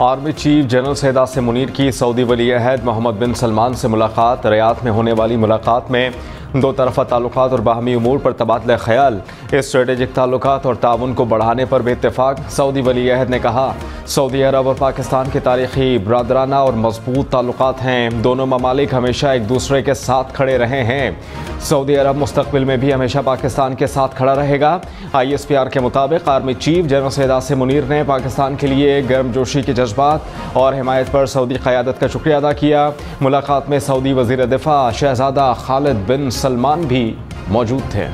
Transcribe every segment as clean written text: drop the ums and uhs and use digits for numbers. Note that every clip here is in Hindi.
Army chief general Syed Asim Munir की सऊदी वली अहद मोहम्मद बिन सलमान से मुलाकात। रियाद में होने वाली मुलाकात में दो तरफ़ा ताल्लुकात और बाहमी उमूर पर तबादला ख्याल, स्ट्रेटेजिक ताल्लुकात और ताउन को बढ़ाने पर भी इत्तेफाक। सऊदी वली अहद ने कहा, सऊदी अरब और पाकिस्तान के तारीखी, बरादराना और मजबूत ताल्लुकात हैं। दोनों ममालिक हमेशा एक दूसरे के साथ खड़े रहे हैं। सऊदी अरब मुस्तकबिल में भी हमेशा पाकिस्तान के साथ खड़ा रहेगा। ISPR के मुताबिक army chief general Syed Asim Munir ने पाकिस्तान के लिए गर्मजोशी के जज्बात और हिमायत पर सऊदी क़यादत का शुक्रिया अदा किया। मुलाकात में सऊदी वज़ीर दिफा शहजादा खालिद बिन सलमान भी मौजूद थे।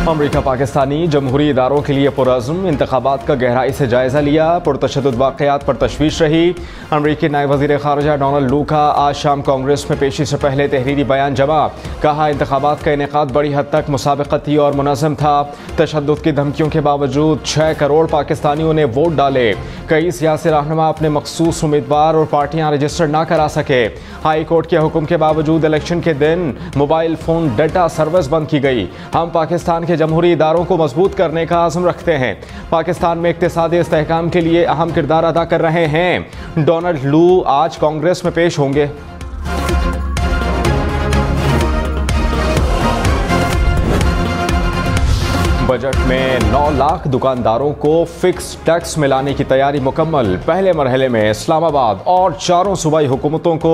अमरीका पाकिस्तानी जमहूरी इदारों के लिए पुरअज़्म, इंतखाबात का गहराई से जायज़ा लिया। पुरतशद्दुद वाक़यात पर तशवीश रही। अमरीकी नायब वज़ीर ख़ारिजा डोनाल्ड लू का आज शाम कांग्रेस में पेशी से पहले तहरीरी बयान जमा। कहा, इंतखाबात का इनेकाद बड़ी हद तक मुसाबकती और मुनज़्ज़म था। तशद्दुद की धमकियों के बावजूद 6 करोड़ पाकिस्तानियों ने वोट डाले। कई सियासी रहनुमा अपने मखसूस उम्मीदवार और पार्टियाँ रजिस्टर ना करा सके। हाई कोर्ट के हुक्म के बावजूद इलेक्शन के दिन मोबाइल फ़ोन डाटा सर्विस बंद की गई। हम पाकिस्तान के जमहूरी इदारों को मजबूत करने का आज़म रखते हैं। पाकिस्तान में इक़्तिसादी इस्तेहकाम के लिए अहम किरदार अदा कर रहे हैं। डोनाल्ड लू आज कांग्रेस में पेश होंगे। बजट में 9 लाख दुकानदारों को फिक्स टैक्स मिलाने की तैयारी मुकम्मल। पहले मरहले में इस्लामाबाद और 4 सूबाई हुकूमतों को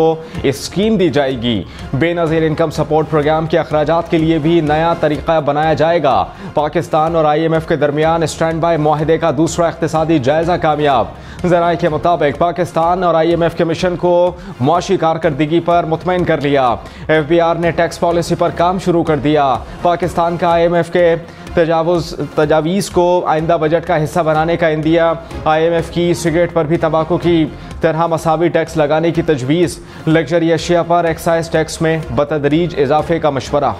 स्कीम दी जाएगी। बेनज़ीर इनकम सपोर्ट प्रोग्राम के अखराजात के लिए भी नया तरीका बनाया जाएगा। पाकिस्तान और IMF के दरमियान स्टैंड बाय मुआहदे का दूसरा इक़्तिसादी जायज़ा कामयाब। ज़राए के मुताबिक पाकिस्तान और IMF के मिशन को मुआशी कारकर्दगी पर मुतमईन कर लिया। FBR ने टैक्स पॉलिसी पर काम शुरू कर दिया। पाकिस्तान का IMF के तजावीज़ को आइंदा बजट का हिस्सा बनाने का इंदिया। IMF की सिगरेट पर भी तंबाकू की तरह मसावी टैक्स लगाने की तजवीज़। लग्जरी अशिया पर एक्साइज टैक्स में बतदरीज इजाफे का मशवरा।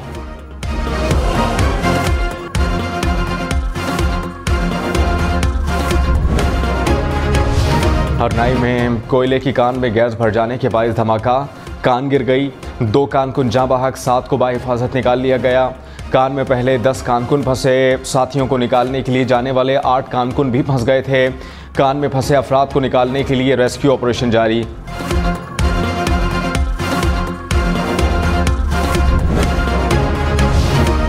हरनाई में कोयले की कान में गैस भर जाने के बायस धमाका, कान गिर गई। 2 कानकुन जाँ बहक, 7 को बाहिफाजत निकाल लिया गया। कान में पहले 10 कानकुन फंसे। साथियों को निकालने के लिए जाने वाले 8 कानकुन भी फंस गए थे। कान में फंसे अफराद को निकालने के लिए रेस्क्यू ऑपरेशन जारी।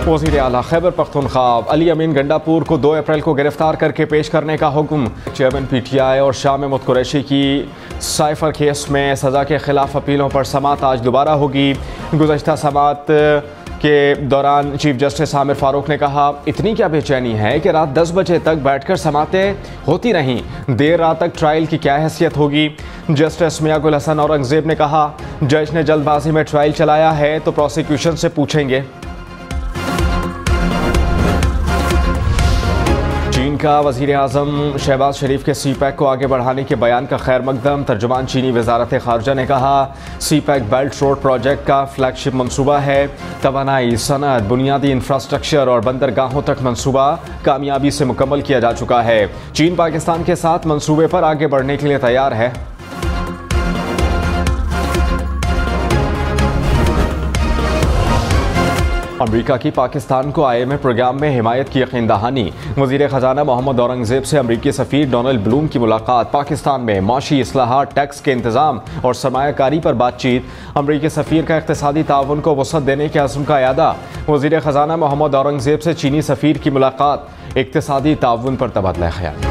वज़ीर आला खैबर पख्तूनख्वा अली अमीन गंडापुर को 2 अप्रैल को गिरफ्तार करके पेश करने का हुक्म। चेयरमैन PTI और शाह महमूद कुरैशी की साइफर केस में सज़ा के खिलाफ अपीलों पर समाअत आज दोबारा होगी। गुज़श्ता समाअत के दौरान चीफ जस्टिस आमिर फारूक ने कहा, इतनी क्या बेचैनी है कि रात 10 बजे तक बैठकर समाअतें होती रहीं। देर रात तक ट्रायल की क्या हैसियत होगी। जस्टिस मियां गुल हसन औरंगजेब ने कहा, जज ने जल्दबाजी में ट्रायल चलाया है तो प्रोसिक्यूशन से पूछेंगे। चीन का वज़ीर आज़म शहबाज शरीफ के CPEC को आगे बढ़ाने के बयान का खैर मकदम। तर्जुमान चीनी वज़ारत ख़ारिजा ने कहा, CPEC बेल्ट रोड प्रोजेक्ट का फ्लैगशिप मंसूबा है। तवानाई, सनअत, बुनियादी इंफ्रास्ट्रक्चर और बंदरगाहों तक मंसूबा कामयाबी से मुकम्मल किया जा चुका है। चीन पाकिस्तान के साथ मंसूबे पर आगे बढ़ने के लिए तैयार है। अमरीका की पाकिस्तान को IMF प्रोग्राम में हिमायत की यकीन दहानी। वज़ीर ख़जाना मोहम्मद औरंगजेब से अमरीकी सफ़ीर डोनाल्ड ब्लूम की मुलाकात। पाकिस्तान में माशी इस्लाहात, टैक्स के इंतज़ाम और सरमायाकारी पर बातचीत। अमरीकी सफ़ीर का इक़्तिसादी ताउन को वसअत देने के अज़्म का इयादा। वज़ीर ख़जाना मोहम्मद औरंगजेब से चीनी सफ़ीर की मुलाकात। इक़्तिसादी ताउन पर तबादला ख्याल।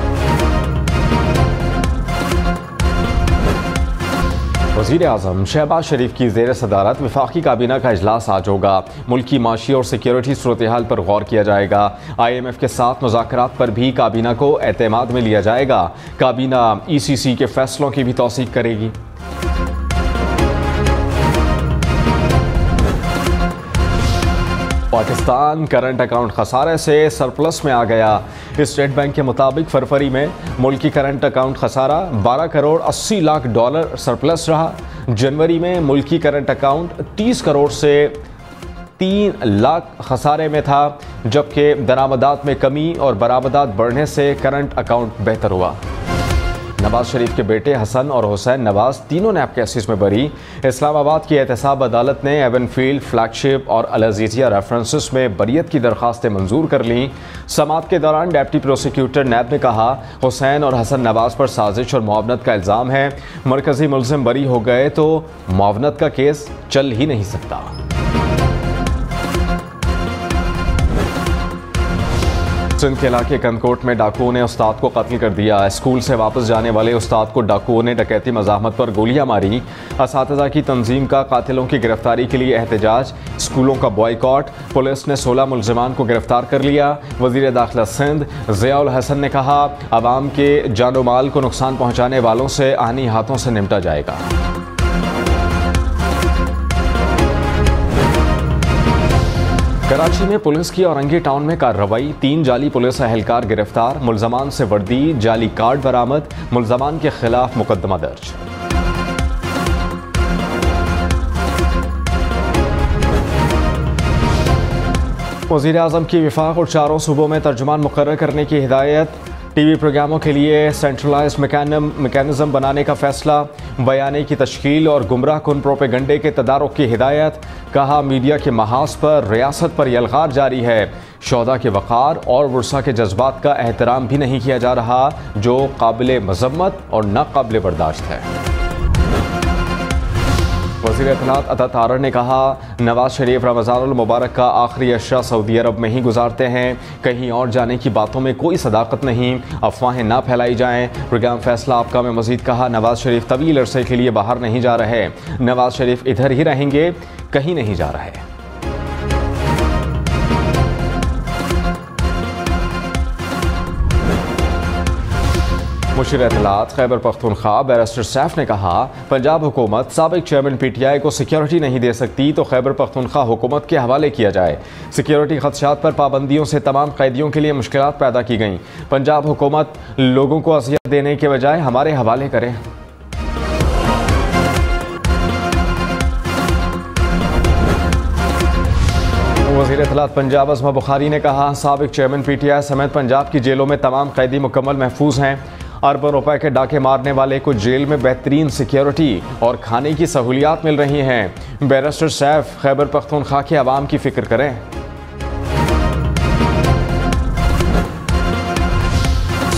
वज़ीर आज़म शहबाज शरीफ की ज़ेर सदारत वफाकी काबीना का इजलास आज होगा। मुल्की माशी और सिक्योरिटी सूरत हाल पर गौर किया जाएगा। IMF के साथ मुज़ाकरात पर भी काबीना को एतमाद में लिया जाएगा। काबीना ECC के फैसलों की भी तौसीक करेगी। पाकिस्तान करंट अकाउंट खसारे से सरप्लस में आ गया। स्टेट बैंक के मुताबिक फरवरी में मुल्की करंट अकाउंट खसारा 12 करोड़ 80 लाख डॉलर सरप्लस रहा। जनवरी में मुल्की करंट अकाउंट 30 करोड़ से 3 लाख खसारे में था, जबकि दरामदात में कमी और बरामदात बढ़ने से करंट अकाउंट बेहतर हुआ। नवाज शरीफ के बेटे हसन और हुसैन नवाज तीनों नैब केसेस में बरी। इस्लामाबाद की एहतसाब अदालत ने एवनफील्ड, फ्लैगशिप और अल अजीजिया रेफरेंसेस में बरियत की दरखास्तें मंजूर कर लीं। समाअत के दौरान डिप्टी प्रोसिक्यूटर नैब ने कहा, हुसैन और हसन नवाज पर साजिश और मुआवनत का इल्ज़ाम है। मरकजी मुलजिम बरी हो गए तो मुआवनत का केस चल ही नहीं सकता। सिंध के इलाके कंदकोट में डाकुओं ने उस्ताद को कत्ल कर दिया। स्कूल से वापस जाने वाले उस्ताद को डाकुओं ने डकैती मज़ाहमत पर गोलियां मारी। असातिज़ा की तंजीम का कातिलों की गिरफ्तारी के लिए एहतजाज, स्कूलों का बॉयकॉट। पुलिस ने 16 मुलजिमान को गिरफ्तार कर लिया। वज़ीर दाखिला सिंध ज़ियाउल हसन ने कहा, अवाम के जानो माल को नुकसान पहुँचाने वालों से आनी हाथों से निपटा जाएगा। कराची में पुलिस की औरंगी टाउन में कार्रवाई, 3 जाली पुलिस एहलकार गिरफ्तार। मुलजमान से वर्दी, जाली कार्ड बरामद। मुलजमान के खिलाफ मुकदमा दर्ज। वज़ीर आज़म की विफाक और 4 सूबों में तर्जुमान मुकर्रर करने की हिदायत। टीवी प्रोग्रामों के लिए सेंट्रलाइज्ड मैकेनिज्म बनाने का फैसला। बयाने की तश्कील और गुमराह कुन प्रोपेगंडे के तदारुक की हिदायत। कहा, मीडिया के महाज पर रियासत पर यलगार जारी है। शोहदा के वक़ार और वर्सा के जज्बात का एहतराम भी नहीं किया जा रहा, जो काबिल मज़म्मत और नाकाबिल बर्दाश्त है। वज़ीर इत्तलात अता तारर ने कहा, नवाज शरीफ रमज़ानुल मुबारक का आखिरी अशरा सऊदी अरब में ही गुजारते हैं। कहीं और जाने की बातों में कोई सदाकत नहीं, अफवाहें ना फैलाई जाएं। प्रोग्राम फैसला आपका में मज़ीद कहा, नवाज शरीफ तवील अरसे के लिए बाहर नहीं जा रहे। नवाज शरीफ इधर ही रहेंगे, कहीं नहीं जा रहे। मुशीर इत्तलात खैबर पख्तूनख्वा बैरिस्टर सैफ ने कहा, पंजाब हुकूमत साबिक चेयरमैन PTI को सिक्योरिटी नहीं दे सकती तो खैबर पख्तूनख्वा हुकूमत के हवाले किया जाए। सिक्योरिटी खदशात पर पाबंदियों से तमाम कैदियों के लिए मुश्किलात पैदा की गई। पंजाब हुकूमत लोगों को अज़ियत देने के बजाय हमारे हवाले करे। वज़ीर इत्तलात पंजाब अज़मा बुखारी ने कहा, साबिक चेयरमैन PTI समेत पंजाब की जेलों में तमाम कैदी मुकम्मल महफूज हैं। अरबों रुपए के डाके मारने वाले को जेल में बेहतरीन सिक्योरिटी और खाने की सहूलियात मिल रही हैं। बैरिस्टर सैफ खैबर पख्तूनख्वा के अवाम की फिक्र करें।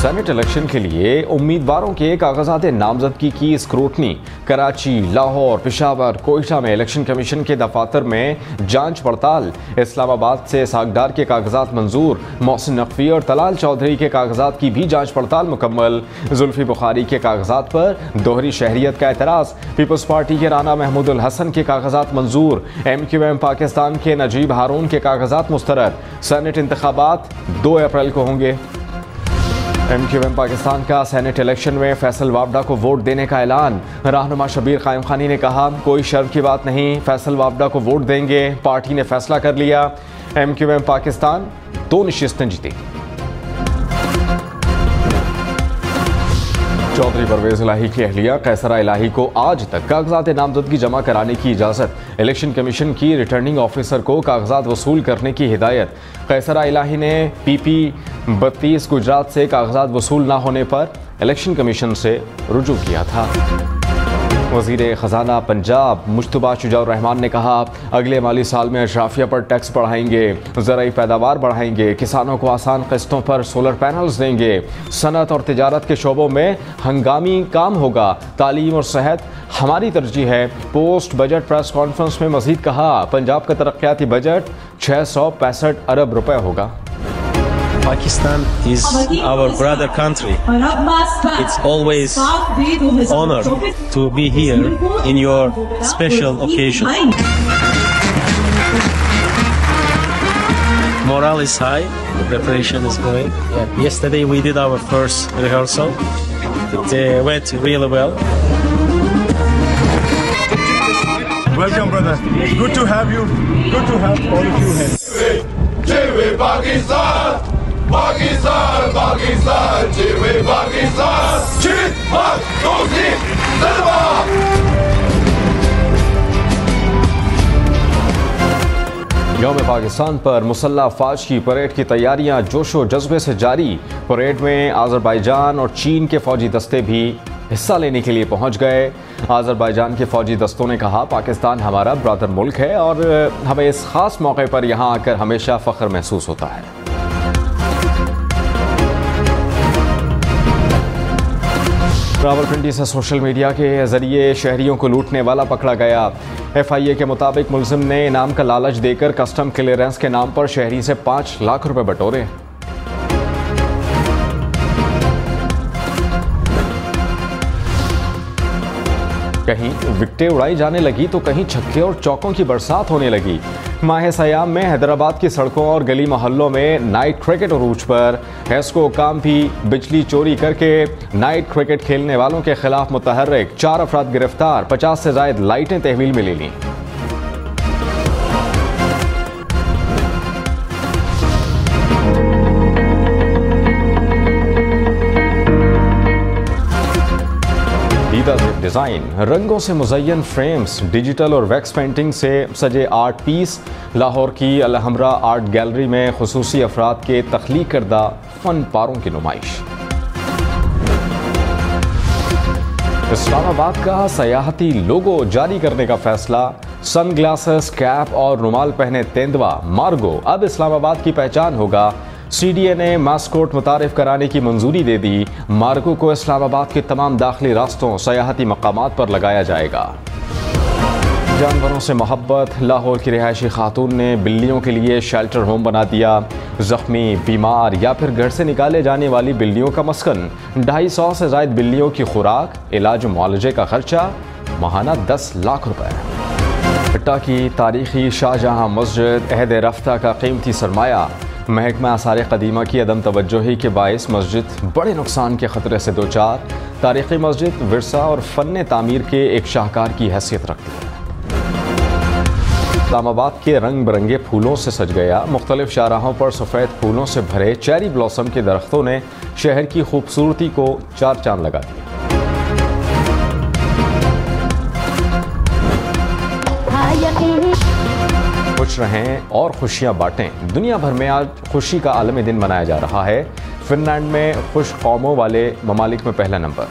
सेनेट इलेक्शन के लिए उम्मीदवारों के कागजात नामजदगी की स्क्रूटनी। कराची, लाहौर, पेशावर, कोयटा में इलेक्शन कमीशन के दफातर में जांच पड़ताल। इस्लामाबाद से सागदार के कागजात मंजूर। मोहसिन नकवी और तलाल चौधरी के कागजात की भी जांच पड़ताल मुकम्मल। जुल्फी बुखारी के कागजात पर दोहरी शहरियत का एतराज़। पीपल्स पार्टी के राना महमूदुल हसन के कागजात मंजूर। MQM पाकिस्तान के नजीब हारून के कागजात मुस्तरद। सेनेट इंतखाबात 2 अप्रैल को होंगे। MQM पाकिस्तान का सेनेट इलेक्शन में फैसल वावडा को वोट देने का ऐलान। रहनुमा शबीर कायम खानी ने कहा, कोई शर्म की बात नहीं, फैसल वावडा को वोट देंगे। पार्टी ने फैसला कर लिया। MQM पाकिस्तान 2 नशिस्तें जीती। चौधरी परवेज इलाही की अहलिया कैसरा इलाही को आज तक कागजात नामजदगी जमा कराने की इजाज़त। इलेक्शन कमीशन की रिटर्निंग ऑफिसर को कागजात वसूल करने की हिदायत। कैसरा इलाही ने PP 32 गुजरात से कागजात वसूल ना होने पर इलेक्शन कमीशन से रुजू किया था। वज़ीर ख़जाना पंजाब मुश्तबा शुजाउर रहमान ने कहा, अगले माली साल में अशराफिया पर टैक्स बढ़ाएंगे, ज़राई पैदावार बढ़ाएंगे, किसानों को आसान किस्तों पर सोलर पैनल्स देंगे, सनत और तिजारत के शोबों में हंगामी काम होगा, तालीम और सेहत हमारी तरजीह है। पोस्ट बजट प्रेस कॉन्फ्रेंस में मज़ीद कहा, पंजाब का तरक्याती बजट 665 अरब रुपए होगा। Pakistan is our brother country. It's always honor to be here in your special occasion. Morale is high, the preparation is going. Yesterday we did our first rehearsal. It went really well. Welcome, brother. Good to have you. Good to have all of you here. Jai Pakistan! Pakistan, Pakistan, Jai Pakistan! Jihad, Dosti, Zindabad! यौम पाकिस्तान पर मुसल्लह अफवाज की परेड की तैयारियां जोशो जज्बे से जारी। परेड में आज़रबाईजान और चीन के फौजी दस्ते भी हिस्सा लेने के लिए पहुंच गए। आज़रबाईजान के फौजी दस्तों ने कहा, पाकिस्तान हमारा ब्रदर मुल्क है और हमें इस खास मौके पर यहां आकर हमेशा फ़ख्र महसूस होता है। रावलपिंडी से सोशल मीडिया के जरिए शहरियों को लूटने वाला पकड़ा गया। FIA के मुताबिक मुलजिम ने इनाम का लालच देकर कस्टम क्लियरेंस के नाम पर शहरी से 5 लाख रुपए बटोरे। कहीं विकटें उड़ाई जाने लगी तो कहीं छक्के और चौकों की बरसात होने लगी। माह सयाम में हैदराबाद की सड़कों और गली मोहल्लों में नाइट क्रिकेट अरूज पर। हेस्को काम भी बिजली चोरी करके नाइट क्रिकेट खेलने वालों के खिलाफ मुतहर्रिक, 4 अफराद गिरफ्तार, 50 से ज्यादा लाइटें तहवील में ले लीं। डिज़ाइन, रंगों से मुज़य्यन फ्रेम्स, डिजिटल और वैक्स पेंटिंग से सजे आर्ट पीस। लाहौर की अलहमरा आर्ट गैलरी में खुसूसी अफराद के तख्लीक करदा फन पारों की नुमाइश। इस्लामाबाद का सयाहती लोगो जारी करने का फैसला। सन ग्लासेस, कैप और रुमाल पहने तेंदुआ मार्गो अब इस्लामाबाद की पहचान होगा। CDA ने मास्कोट मुतारिफ कराने की मंजूरी दे दी। मार्गो को इस्लामाबाद के तमाम दाखिली रास्तों, सयाहती मकामात पर लगाया जाएगा। जानवरों से मोहब्बत, लाहौर की रिहायशी खातून ने बिल्लियों के लिए शेल्टर होम बना दिया। जख्मी, बीमार या फिर घर से निकाले जाने वाली बिल्लियों का मस्कन। 250 से ज़ायद बिल्लियों की खुराक, इलाज मुआलजे का खर्चा, माहाना 10 लाख रुपए। भट्टा की तारीखी शाहजहां मस्जिद अहद रफ्ता का कीमती सरमाया। महकमा आसार कदीमा की अदम तवज्जोही के बायस मस्जिद बड़े नुकसान के खतरे से दोचार। तारीखी मस्जिद विरसा और फ़न तामीर के एक शाहकार की हैसियत रखती है। इस्लामाबाद के रंग बिरंगे फूलों से सज गया। मुख्तलिफ शाहराहों पर सफ़ेद फूलों से भरे चेरी ब्लॉसम के दरख्तों ने शहर की खूबसूरती को 4 चांद लगा दिए। खुश रहें और खुशियां बांटें। दुनिया भर में आज खुशी का आलमी दिन मनाया जा रहा है। फिनलैंड में खुश कौमों वाले ममालिक में पहला नंबर।